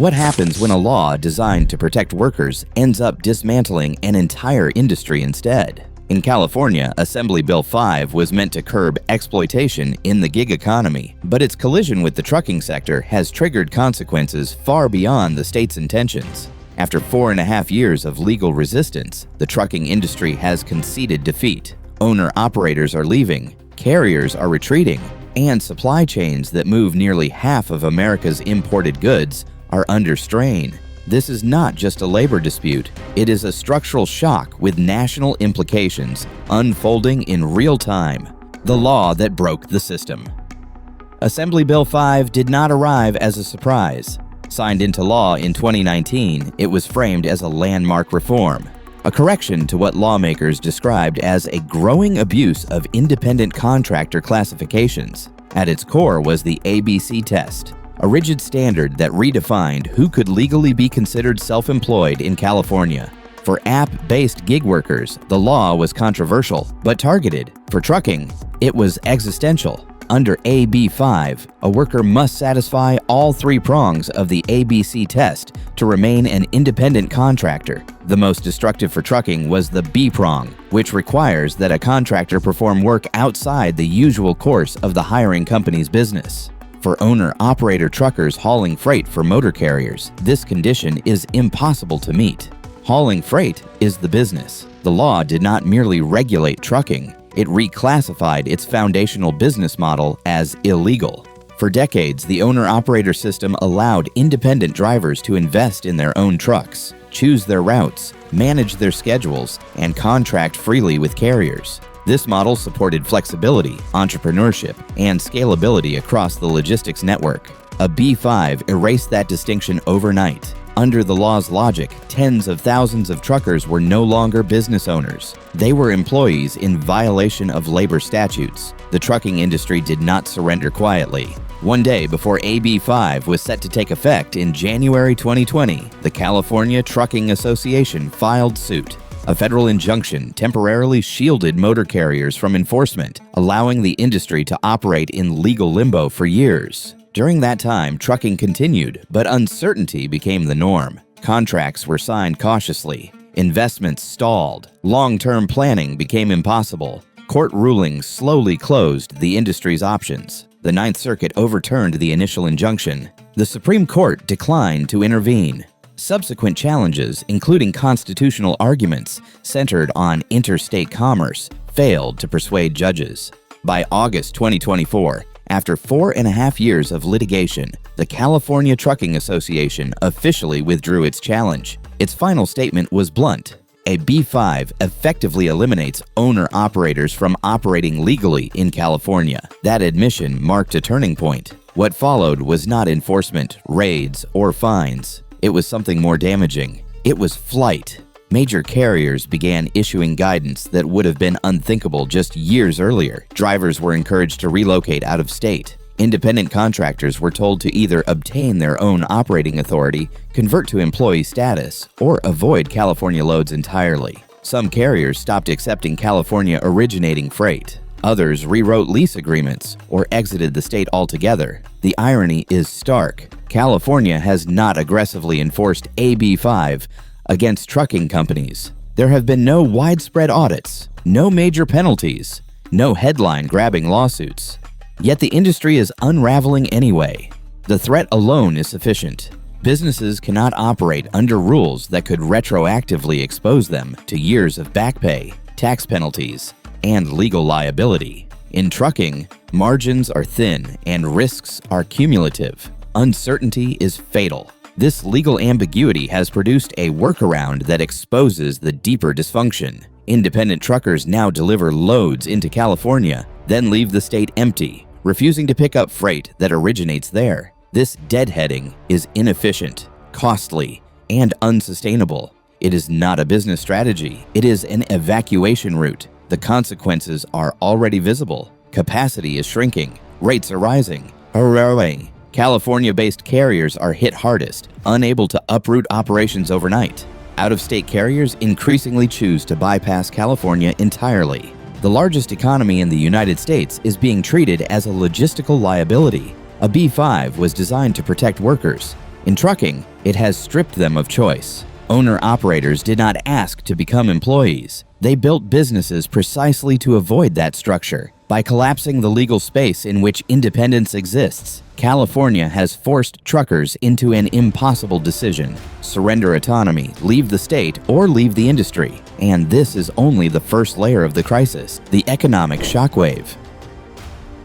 What happens when a law designed to protect workers ends up dismantling an entire industry instead? In California, Assembly Bill 5 was meant to curb exploitation in the gig economy, but its collision with the trucking sector has triggered consequences far beyond the state's intentions. After 4.5 years of legal resistance, the trucking industry has conceded defeat. Owner-operators are leaving, carriers are retreating, and supply chains that move nearly half of America's imported goods are under strain. This is not just a labor dispute, it is a structural shock with national implications unfolding in real time. The law that broke the system. Assembly Bill 5 did not arrive as a surprise. Signed into law in 2019, it was framed as a landmark reform, a correction to what lawmakers described as a growing abuse of independent contractor classifications. At its core was the ABC test, a rigid standard that redefined who could legally be considered self-employed in California. For app-based gig workers, the law was controversial but targeted. For trucking, it was existential. Under AB 5, a worker must satisfy all 3 prongs of the ABC test to remain an independent contractor. The most destructive for trucking was the B prong, which requires that a contractor perform work outside the usual course of the hiring company's business. For owner-operator truckers hauling freight for motor carriers, this condition is impossible to meet. Hauling freight is the business. The law did not merely regulate trucking, it reclassified its foundational business model as illegal. For decades, the owner-operator system allowed independent drivers to invest in their own trucks, choose their routes, manage their schedules, and contract freely with carriers. This model supported flexibility, entrepreneurship, and scalability across the logistics network. A B5 erased that distinction overnight. Under the law's logic, tens of thousands of truckers were no longer business owners. They were employees in violation of labor statutes. The trucking industry did not surrender quietly. One day before AB 5 was set to take effect in January 2020, the California Trucking Association filed suit. A federal injunction temporarily shielded motor carriers from enforcement, allowing the industry to operate in legal limbo for years. During that time, trucking continued, but uncertainty became the norm. Contracts were signed cautiously. Investments stalled. Long-term planning became impossible. Court rulings slowly closed the industry's options. The Ninth Circuit overturned the initial injunction. The Supreme Court declined to intervene. Subsequent challenges, including constitutional arguments centered on interstate commerce, failed to persuade judges. By August 2024, after 4.5 years of litigation, the California Trucking Association officially withdrew its challenge. Its final statement was blunt. A B5 effectively eliminates owner-operators from operating legally in California. That admission marked a turning point. What followed was not enforcement, raids, or fines. It was something more damaging. It was flight. Major carriers began issuing guidance that would have been unthinkable just years earlier. Drivers were encouraged to relocate out of state. Independent contractors were told to either obtain their own operating authority, convert to employee status, or avoid California loads entirely. Some carriers stopped accepting California-originating freight. Others rewrote lease agreements or exited the state altogether. The irony is stark. California has not aggressively enforced AB 5 against trucking companies. There have been no widespread audits, no major penalties, no headline-grabbing lawsuits. Yet the industry is unraveling anyway. The threat alone is sufficient. Businesses cannot operate under rules that could retroactively expose them to years of back pay, tax penalties, and legal liability. In trucking, margins are thin and risks are cumulative. Uncertainty is fatal. This legal ambiguity has produced a workaround that exposes the deeper dysfunction. Independent truckers now deliver loads into California, then leave the state empty, refusing to pick up freight that originates there. This deadheading is inefficient, costly, and unsustainable. It is not a business strategy. It is an evacuation route. The consequences are already visible. Capacity is shrinking. Rates are rising. Hooray! California-based carriers are hit hardest, unable to uproot operations overnight. Out-of-state carriers increasingly choose to bypass California entirely. The largest economy in the United States is being treated as a logistical liability. A B5 was designed to protect workers. In trucking, it has stripped them of choice. Owner-operators did not ask to become employees. They built businesses precisely to avoid that structure. By collapsing the legal space in which independence exists, California has forced truckers into an impossible decision: surrender autonomy, leave the state, or leave the industry. And this is only the first layer of the crisis, the economic shockwave.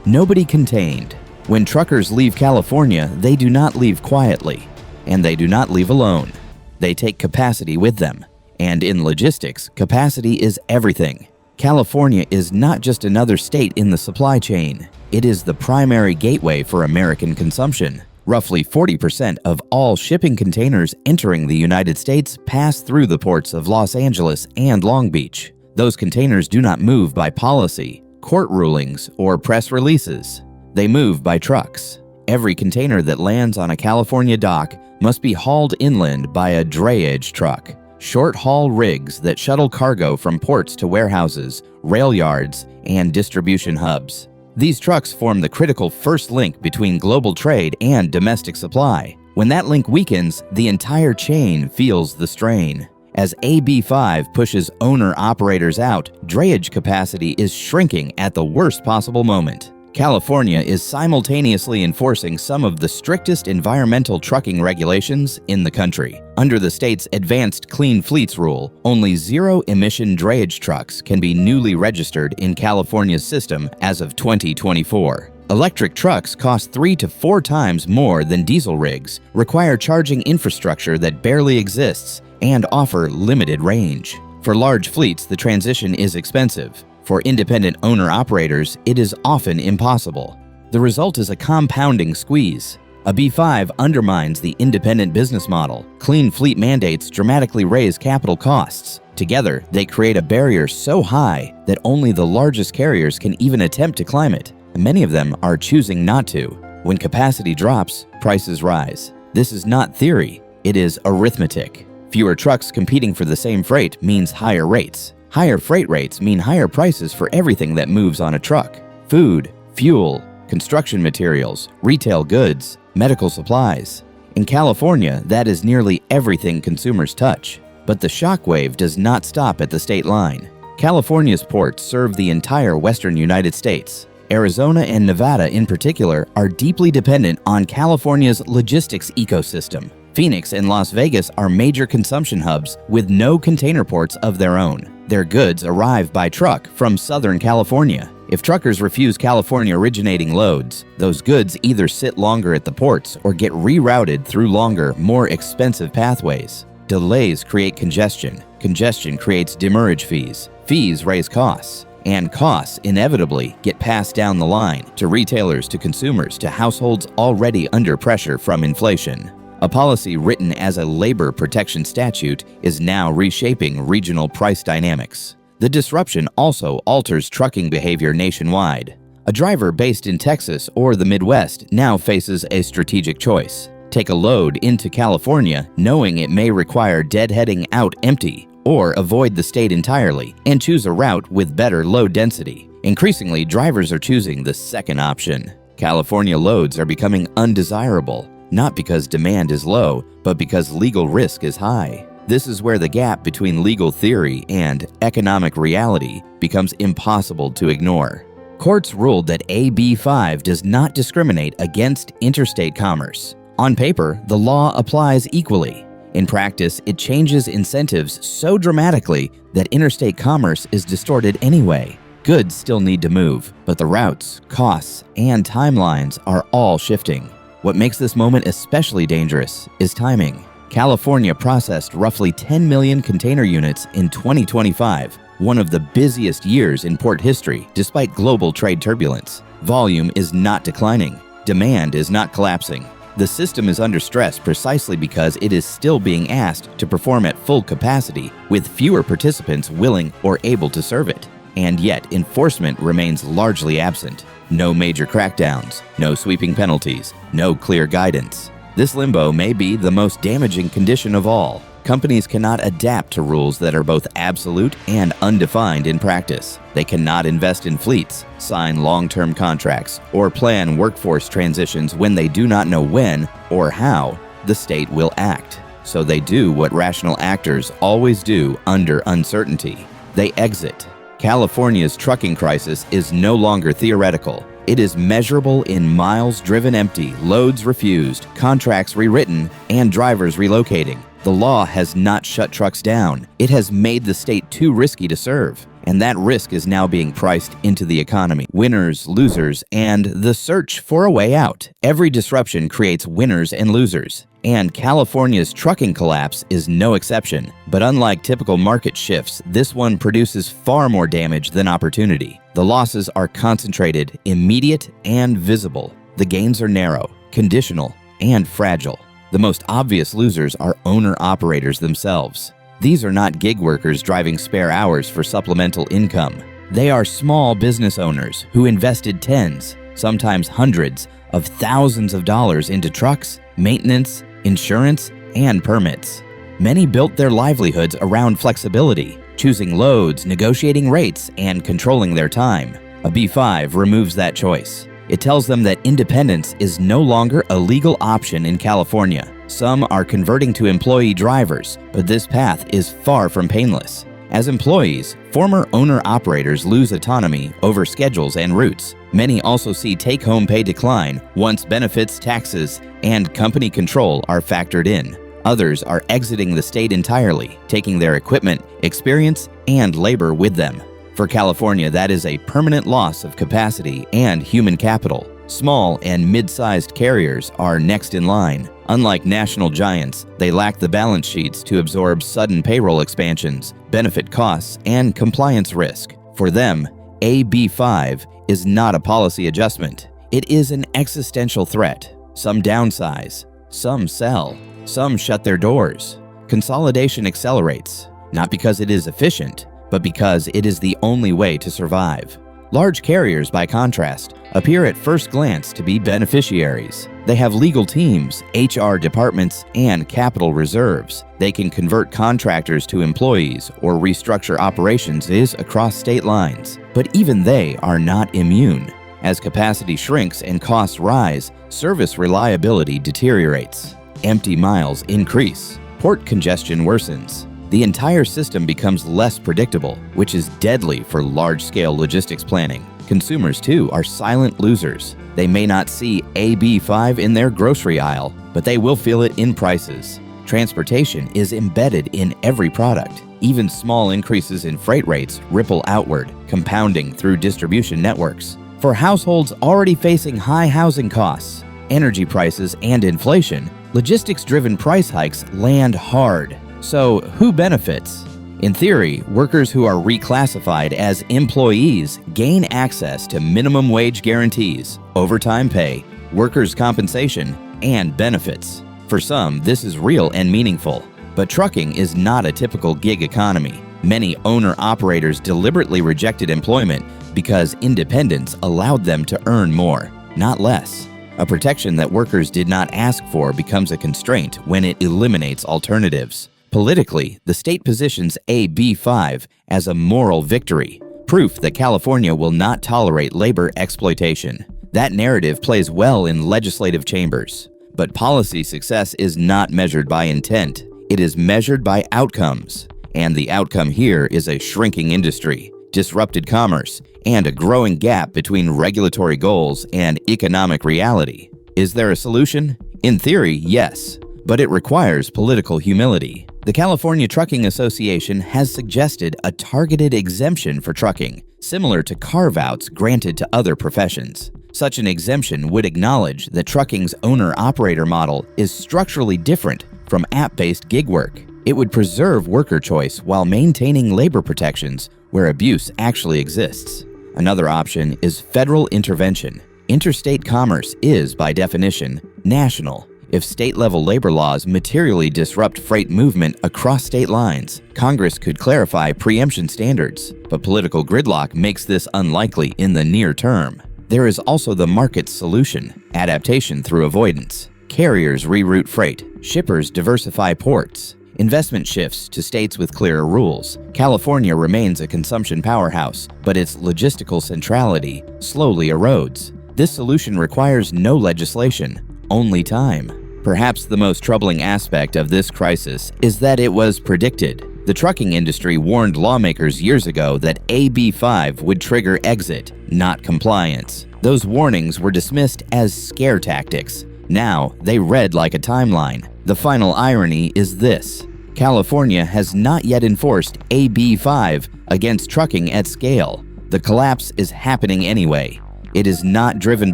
Nobody contained. When truckers leave California, they do not leave quietly, and they do not leave alone. They take capacity with them. And in logistics, capacity is everything. California is not just another state in the supply chain. It is the primary gateway for American consumption. Roughly 40% of all shipping containers entering the United States pass through the ports of Los Angeles and Long Beach. Those containers do not move by policy, court rulings, or press releases. They move by trucks. Every container that lands on a California dock must be hauled inland by a drayage truck. Short-haul rigs that shuttle cargo from ports to warehouses, rail yards, and distribution hubs. These trucks form the critical first link between global trade and domestic supply. When that link weakens, the entire chain feels the strain. As AB 5 pushes owner-operators out, drayage capacity is shrinking at the worst possible moment. California is simultaneously enforcing some of the strictest environmental trucking regulations in the country. Under the state's Advanced Clean Fleets rule, only zero-emission drayage trucks can be newly registered in California's system as of 2024. Electric trucks cost 3 to 4 times more than diesel rigs, require charging infrastructure that barely exists, and offer limited range. For large fleets, the transition is expensive. For independent owner-operators, it is often impossible. The result is a compounding squeeze. A B5 undermines the independent business model. Clean fleet mandates dramatically raise capital costs. Together, they create a barrier so high that only the largest carriers can even attempt to climb it. And many of them are choosing not to. When capacity drops, prices rise. This is not theory, it is arithmetic. Fewer trucks competing for the same freight means higher rates. Higher freight rates mean higher prices for everything that moves on a truck: food, fuel, construction materials, retail goods, medical supplies. In California, that is nearly everything consumers touch. But the shockwave does not stop at the state line. California's ports serve the entire western United States. Arizona and Nevada in particular are deeply dependent on California's logistics ecosystem. Phoenix and Las Vegas are major consumption hubs with no container ports of their own. Their goods arrive by truck from Southern California. If truckers refuse California-originating loads, those goods either sit longer at the ports or get rerouted through longer, more expensive pathways. Delays create congestion. Congestion creates demurrage fees. Fees raise costs. And costs inevitably get passed down the line to retailers, to consumers, to households already under pressure from inflation. A policy written as a labor protection statute is now reshaping regional price dynamics. The disruption also alters trucking behavior nationwide. A driver based in Texas or the Midwest now faces a strategic choice: take a load into California knowing it may require deadheading out empty, or avoid the state entirely and choose a route with better load density. Increasingly, drivers are choosing the second option. California loads are becoming undesirable, not because demand is low, but because legal risk is high. This is where the gap between legal theory and economic reality becomes impossible to ignore. Courts ruled that AB 5 does not discriminate against interstate commerce. On paper, the law applies equally. In practice, it changes incentives so dramatically that interstate commerce is distorted anyway. Goods still need to move, but the routes, costs, and timelines are all shifting. What makes this moment especially dangerous is timing. California processed roughly 10 million container units in 2025, one of the busiest years in port history despite global trade turbulence. Volume is not declining. Demand is not collapsing. The system is under stress precisely because it is still being asked to perform at full capacity with fewer participants willing or able to serve it. And yet, enforcement remains largely absent. No major crackdowns, no sweeping penalties, no clear guidance. This limbo may be the most damaging condition of all. Companies cannot adapt to rules that are both absolute and undefined in practice. They cannot invest in fleets, sign long-term contracts, or plan workforce transitions when they do not know when or how the state will act. So they do what rational actors always do under uncertainty. They exit. California's trucking crisis is no longer theoretical. It is measurable in miles driven empty, loads refused, contracts rewritten, and drivers relocating. The law has not shut trucks down. It has made the state too risky to serve. And that risk is now being priced into the economy. Winners, losers, and the search for a way out. Every disruption creates winners and losers. And California's trucking collapse is no exception. But unlike typical market shifts, this one produces far more damage than opportunity. The losses are concentrated, immediate, and visible. The gains are narrow, conditional, and fragile. The most obvious losers are owner-operators themselves. These are not gig workers driving spare hours for supplemental income. They are small business owners who invested tens, sometimes hundreds, of thousands of dollars into trucks, maintenance, insurance, and permits. Many built their livelihoods around flexibility, choosing loads, negotiating rates, and controlling their time. A B5 removes that choice. It tells them that independence is no longer a legal option in California. Some are converting to employee drivers, but this path is far from painless. As employees, former owner-operators lose autonomy over schedules and routes. Many also see take-home pay decline once benefits, taxes, and company control are factored in. Others are exiting the state entirely, taking their equipment, experience, and labor with them. For California, that is a permanent loss of capacity and human capital. Small and mid-sized carriers are next in line. Unlike national giants, they lack the balance sheets to absorb sudden payroll expansions, benefit costs, and compliance risk. For them, AB5 is not a policy adjustment. It is an existential threat. Some downsize, some sell, some shut their doors. Consolidation accelerates, not because it is efficient, but because it is the only way to survive. Large carriers, by contrast, appear at first glance to be beneficiaries. They have legal teams, HR departments, and capital reserves. They can convert contractors to employees or restructure operations across state lines. But even they are not immune. As capacity shrinks and costs rise, service reliability deteriorates. Empty miles increase. Port congestion worsens. The entire system becomes less predictable, which is deadly for large-scale logistics planning. Consumers, too, are silent losers. They may not see AB5 in their grocery aisle, but they will feel it in prices. Transportation is embedded in every product. Even small increases in freight rates ripple outward, compounding through distribution networks. For households already facing high housing costs, energy prices, and inflation, logistics-driven price hikes land hard. So, who benefits? In theory, workers who are reclassified as employees gain access to minimum wage guarantees, overtime pay, workers' compensation, and benefits. For some, this is real and meaningful. But trucking is not a typical gig economy. Many owner-operators deliberately rejected employment because independence allowed them to earn more, not less. A protection that workers did not ask for becomes a constraint when it eliminates alternatives. Politically, the state positions AB5 as a moral victory, proof that California will not tolerate labor exploitation. That narrative plays well in legislative chambers. But policy success is not measured by intent. It is measured by outcomes. And the outcome here is a shrinking industry, disrupted commerce, and a growing gap between regulatory goals and economic reality. Is there a solution? In theory, yes, but it requires political humility. The California Trucking Association has suggested a targeted exemption for trucking, similar to carve-outs granted to other professions. Such an exemption would acknowledge that trucking's owner-operator model is structurally different from app-based gig work. It would preserve worker choice while maintaining labor protections where abuse actually exists. Another option is federal intervention. Interstate commerce is, by definition, national. If state-level labor laws materially disrupt freight movement across state lines, Congress could clarify preemption standards, but political gridlock makes this unlikely in the near term. There is also the market solution: adaptation through avoidance. Carriers reroute freight, shippers diversify ports, investment shifts to states with clearer rules. California remains a consumption powerhouse, but its logistical centrality slowly erodes. This solution requires no legislation, only time. Perhaps the most troubling aspect of this crisis is that it was predicted. The trucking industry warned lawmakers years ago that AB 5 would trigger exit, not compliance. Those warnings were dismissed as scare tactics. Now, they read like a timeline. The final irony is this: California has not yet enforced AB 5 against trucking at scale. The collapse is happening anyway. It is not driven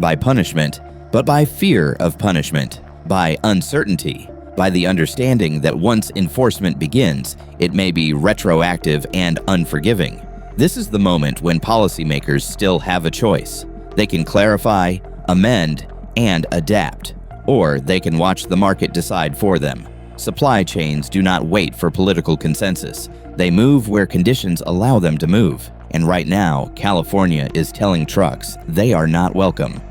by punishment, but by fear of punishment, by uncertainty, by the understanding that once enforcement begins, it may be retroactive and unforgiving. This is the moment when policymakers still have a choice. They can clarify, amend, and adapt, or they can watch the market decide for them. Supply chains do not wait for political consensus. They move where conditions allow them to move. And right now, California is telling trucks they are not welcome.